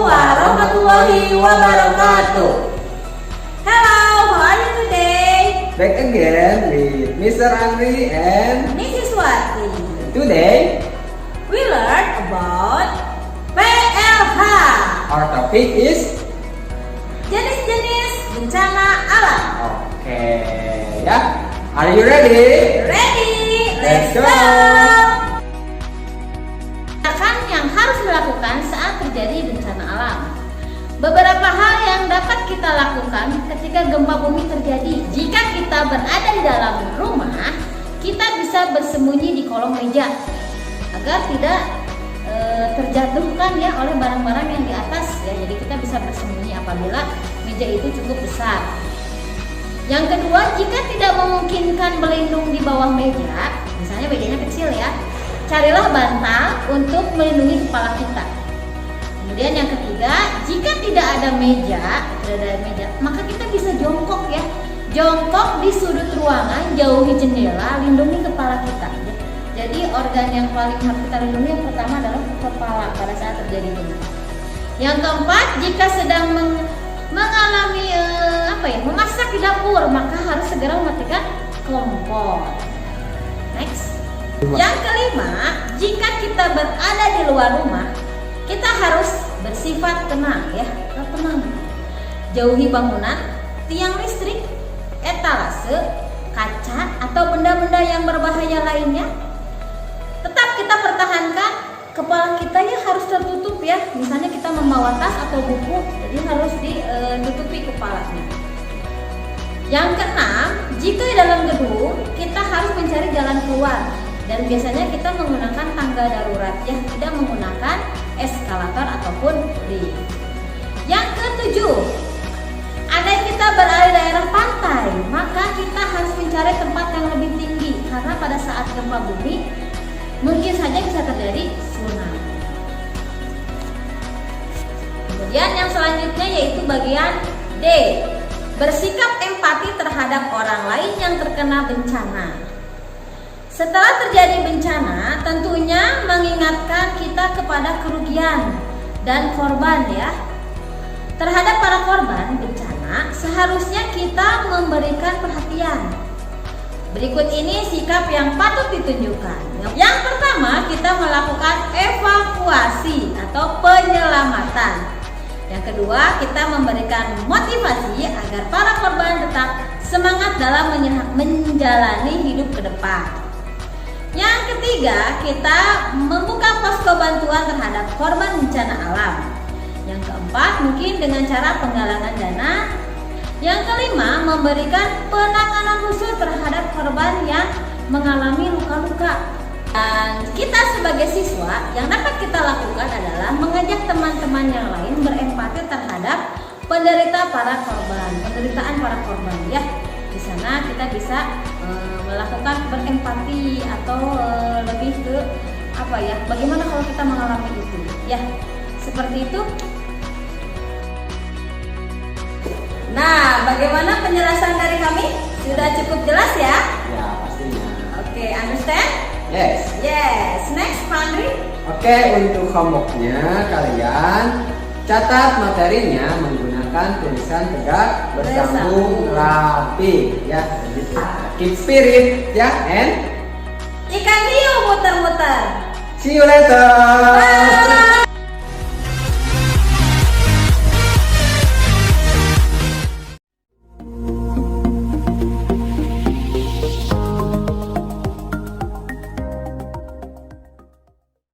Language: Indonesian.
warahmatullahi wabarakatuh. Hello, how are you today? Back again with Mr. Andri and Mrs. Wati. today We learn about PLH. our topic is Jenis-jenis bencana alam. okay, ya. Are you ready? Ready? Let's go. Yang harus dilakukan saat terjadi bencana alam. Beberapa hal yang dapat kita lakukan ketika gempa bumi terjadi. Jika kita berada di dalam rumah, kita bisa bersembunyi di kolong meja agar tidak terjatuhkan ya oleh barang-barang yang di atas ya. Jadi kita bisa bersembunyi apabila meja itu cukup besar. Yang kedua, jika tidak memungkinkan berlindung di bawah meja, misalnya mejanya kecil ya, carilah bantal untuk melindungi kepala kita. Kemudian yang ketiga, jika tidak ada meja, maka kita bisa jongkok ya. Jongkok di sudut ruangan, jauhi jendela, lindungi kepala kita. Jadi organ yang paling harus kita lindungi yang pertama adalah kepala pada saat terjadi gempa. Yang keempat, jika sedang mengalami memasak di dapur, maka harus segera mematikan kompor. Next. Yang kelima, jika kita berada di luar rumah, kita harus bersifat tenang ya, tenang. Jauhi bangunan, tiang listrik, etalase, kaca atau benda-benda yang berbahaya lainnya. Tetap kita pertahankan kepala kita ya harus tertutup ya. Misalnya kita membawa tas atau buku, jadi harus ditutupi kepalanya. Yang keenam, jika di dalam gedung, kita harus mencari jalan keluar. Dan biasanya kita menggunakan tangga darurat ya, tidak menggunakan eskalator ataupun lift. Yang ketujuh, andai kita berada di daerah pantai, maka kita harus mencari tempat yang lebih tinggi karena pada saat gempa bumi mungkin saja bisa terjadi tsunami. Kemudian yang selanjutnya yaitu bagian D, bersikap empati terhadap orang lain yang terkena bencana. Setelah terjadi bencana, tentunya mengingatkan kita kepada kerugian dan korban ya. Terhadap para korban bencana, seharusnya kita memberikan perhatian. Berikut ini sikap yang patut ditunjukkan. Yang pertama, kita melakukan evakuasi atau penyelamatan. Yang kedua, kita memberikan motivasi agar para korban tetap semangat dalam menjalani hidup ke depan. Yang ketiga, kita membuka posko bantuan terhadap korban bencana alam. Yang keempat, mungkin dengan cara penggalangan dana. Yang kelima, memberikan penanganan khusus terhadap korban yang mengalami luka-luka. Dan kita sebagai siswa, yang dapat kita lakukan adalah mengajak teman-teman yang lain berempati terhadap penderitaan para korban ya. Di sana kita bisa melakukan berempati atau lebih ke bagaimana kalau kita mengalami itu ya, seperti itu. Nah, bagaimana penjelasan dari kami? Sudah cukup jelas ya? Ya, pastinya. Oke, understand? Yes. Yes. Next, Pandri. Oke, untuk homeworknya kalian catat materinya menggunakan tulisan tegak, bersambung, rapi ya. Jadi keep spirit ya, and Ikan hiu muter-muter. see you later. Bye.